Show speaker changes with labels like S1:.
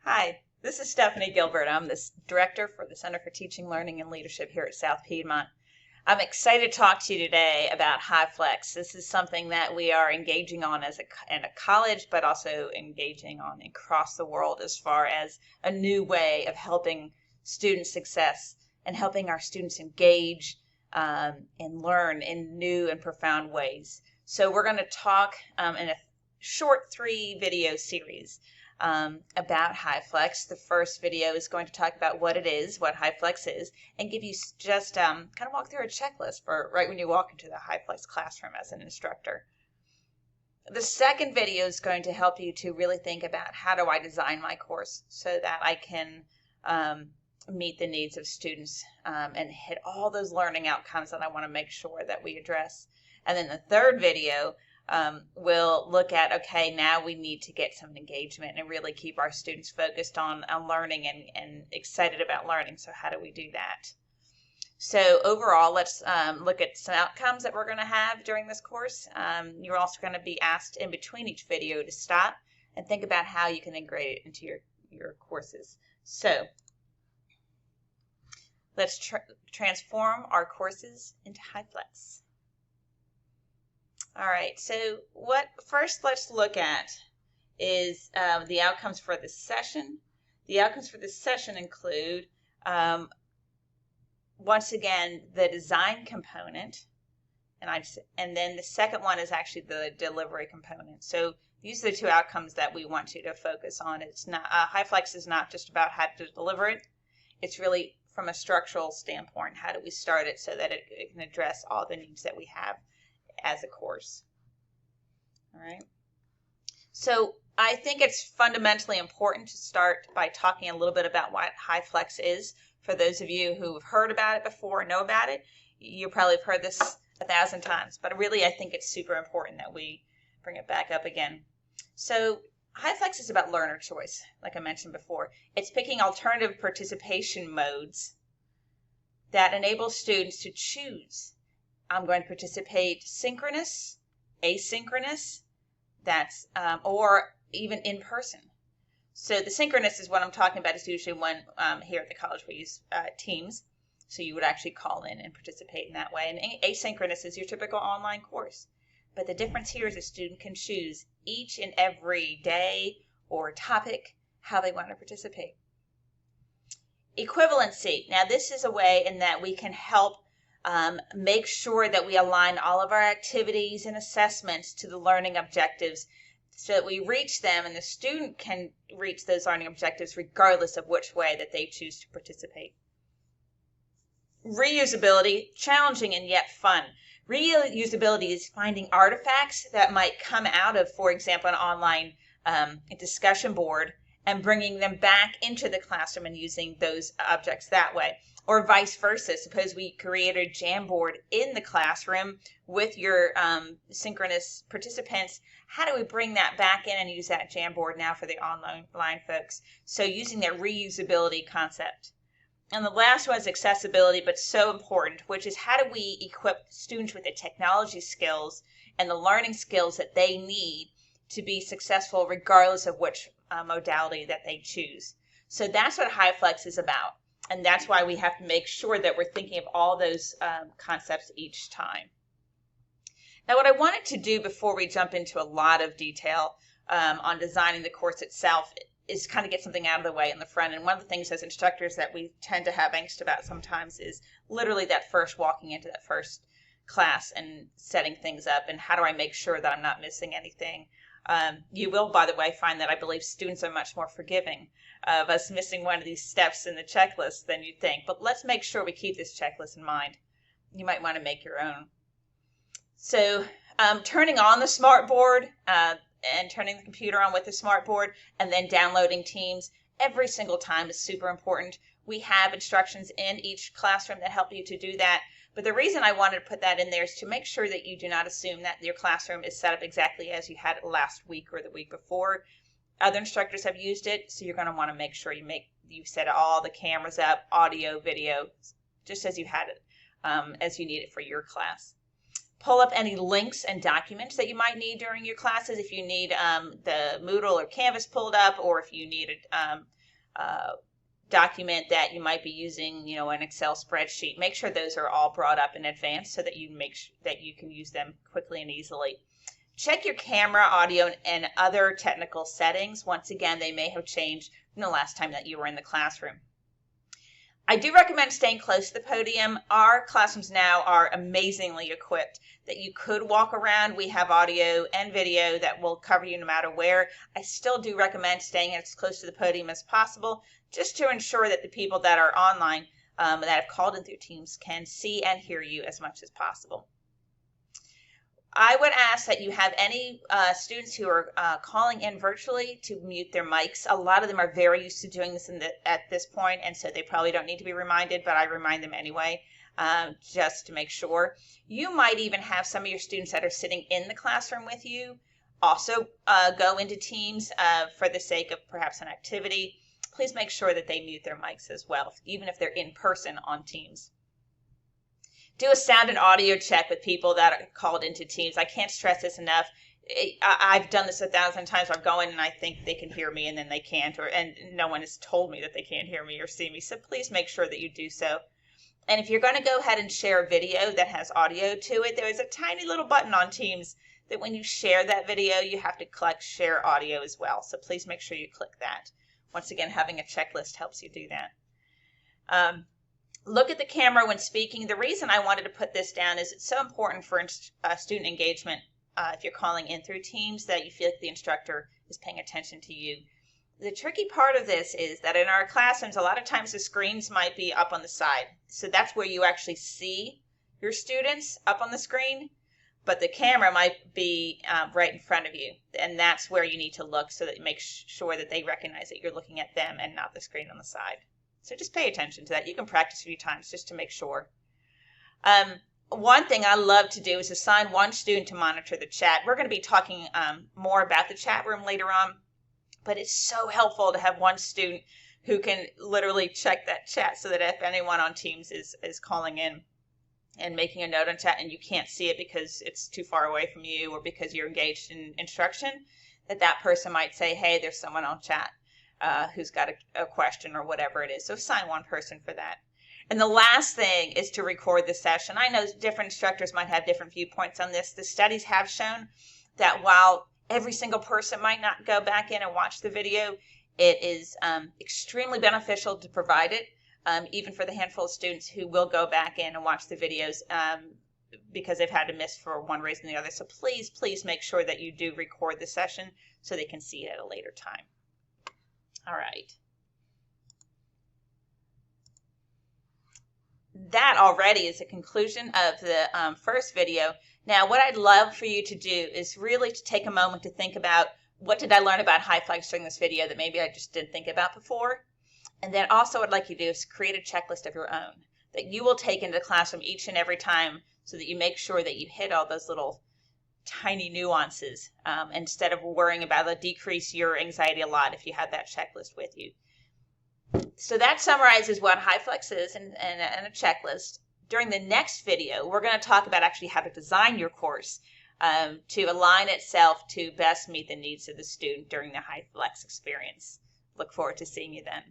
S1: Hi, this is Stephanie Gilbert. I'm the Director for the Center for Teaching, Learning, and Leadership here at South Piedmont. I'm excited to talk to you today about Hyflex. This is something that we are engaging on in a college, but also engaging on across the world as far as a new way of helping student success and helping our students engage and learn in new and profound ways. So we're going to talk in a short 3-video series about Hyflex. The first video is going to talk about what it is, what Hyflex is, and give you just kind of walk through a checklist for right when you walk into the Hyflex classroom as an instructor. The second video is going to help you to really think about how do I design my course so that I can meet the needs of students and hit all those learning outcomes that I want to make sure that we address. And then the third video we'll look at, okay, now we need to get some engagement and really keep our students focused on learning and excited about learning. So how do we do that? So overall, let's look at some outcomes that we're going to have during this course. You're also going to be asked in between each video to stop and think about how you can integrate it into your courses. So let's transform our courses into Hyflex. All right, so first let's look at is the outcomes for this session. The outcomes for this session include, once again, the design component, and then the second one is actually the delivery component. So these are the two outcomes that we want you to focus on. It's not Hyflex is not just about how to deliver it. It's really from a structural standpoint. How do we start it so that it can address all the needs that we have as a course. All right. So I think it's fundamentally important to start by talking a little bit about what Hyflex is. For those of you who've heard about it before and know about it, you probably have heard this 1,000 times, but really I think it's super important that we bring it back up again. So Hyflex is about learner choice, like I mentioned before. It's picking alternative participation modes that enable students to choose. I'm going to participate synchronous, asynchronous, or even in person. So the synchronous is what I'm talking about. Is usually when here at the college we use Teams, so you would actually call in and participate in that way. And asynchronous is your typical online course. But the difference here is a student can choose each and every day or topic how they want to participate. Equivalency. Now this is a way in that we can help make sure that we align all of our activities and assessments to the learning objectives so that we reach them and the student can reach those learning objectives regardless of which way that they choose to participate. Reusability, challenging and yet fun. Reusability is finding artifacts that might come out of, for example, an online discussion board and bringing them back into the classroom and using those objects that way. Or vice versa. Suppose we create a Jamboard in the classroom with your synchronous participants. How do we bring that back in and use that Jamboard now for the online folks? So using that reusability concept. And the last one is accessibility, but so important, which is how do we equip students with the technology skills and the learning skills that they need to be successful regardless of which modality that they choose. So that's what Hyflex is about. And that's why we have to make sure that we're thinking of all those concepts each time. Now, what I wanted to do before we jump into a lot of detail on designing the course itself is kind of get something out of the way in the front. And one of the things as instructors that we tend to have angst about sometimes is literally that first walking into that first class and setting things up. And how do I make sure that I'm not missing anything? You will, by the way, find that I believe students are much more forgiving of us missing one of these steps in the checklist than you'd think. But let's make sure we keep this checklist in mind. You might want to make your own. So turning on the smart board and turning the computer on with the smart board and then downloading Teams every single time is super important. We have instructions in each classroom that help you to do that. But the reason I wanted to put that in there is to make sure that you do not assume that your classroom is set up exactly as you had it last week or the week before. Other instructors have used it, so you're going to want to make sure you set all the cameras up, audio, video, just as you had it, as you need it for your class. pull up any links and documents that you might need during your classes. If you need the Moodle or Canvas pulled up, or if you need a document that you might be using, an Excel spreadsheet, make sure those are all brought up in advance so that you that you can use them quickly and easily. Check your camera, audio, and other technical settings. Once again, they may have changed from the last time that you were in the classroom. I do recommend staying close to the podium. Our classrooms now are amazingly equipped that you could walk around. We have audio and video that will cover you no matter where. I still do recommend staying as close to the podium as possible, just to ensure that the people that are online that have called in through Teams can see and hear you as much as possible. I would ask that you have any students who are calling in virtually to mute their mics. A lot of them are very used to doing this at this point, and so they probably don't need to be reminded, but I remind them anyway, just to make sure. You might even have some of your students that are sitting in the classroom with you also go into Teams for the sake of perhaps an activity. Please make sure that they mute their mics as well, even if they're in person on Teams. Do a sound and audio check with people that are called into Teams. I can't stress this enough. I've done this 1,000 times. I go in and I think they can hear me, and then they can't, and no one has told me that they can't hear me or see me. So please make sure that you do so. And if you're going to go ahead and share a video that has audio to it, there is a tiny little button on Teams that when you share that video, you have to click share audio as well. So please make sure you click that. Once again, having a checklist helps you do that. Look at the camera when speaking. The reason I wanted to put this down is it's so important for student engagement if you're calling in through Teams, that you feel like the instructor is paying attention to you. The tricky part of this is that in our classrooms, a lot of times the screens might be up on the side. So that's where you actually see your students up on the screen, but the camera might be right in front of you. And that's where you need to look so that you make sure that they recognize that you're looking at them and not the screen on the side. So just pay attention to that. You can practice a few times just to make sure. One thing I love to do is assign one student to monitor the chat. We're going to be talking more about the chat room later on, but it's so helpful to have one student who can literally check that chat so that if anyone on Teams is calling in and making a note on chat and you can't see it because it's too far away from you or because you're engaged in instruction, that person might say, hey, there's someone on chat who's got a question or whatever it is. So assign one person for that. And the last thing is to record the session. I know different instructors might have different viewpoints on this. The studies have shown that while every single person might not go back in and watch the video, it is extremely beneficial to provide it, even for the handful of students who will go back in and watch the videos because they've had to miss for one reason or the other. So please, please make sure that you do record the session so they can see it at a later time. All right. That already is the conclusion of the first video. Now, what I'd love for you to do is really to take a moment to think about what did I learn about Hyflex during this video that maybe I just didn't think about before. And then also what I'd like you to do is create a checklist of your own that you will take into the classroom each and every time so that you make sure that you hit all those little tiny nuances instead of worrying about it. Decrease your anxiety a lot if you have that checklist with you. So that summarizes what Hyflex is and a checklist. During the next video, we're going to talk about actually how to design your course to align itself to best meet the needs of the student during the Hyflex experience. Look forward to seeing you then.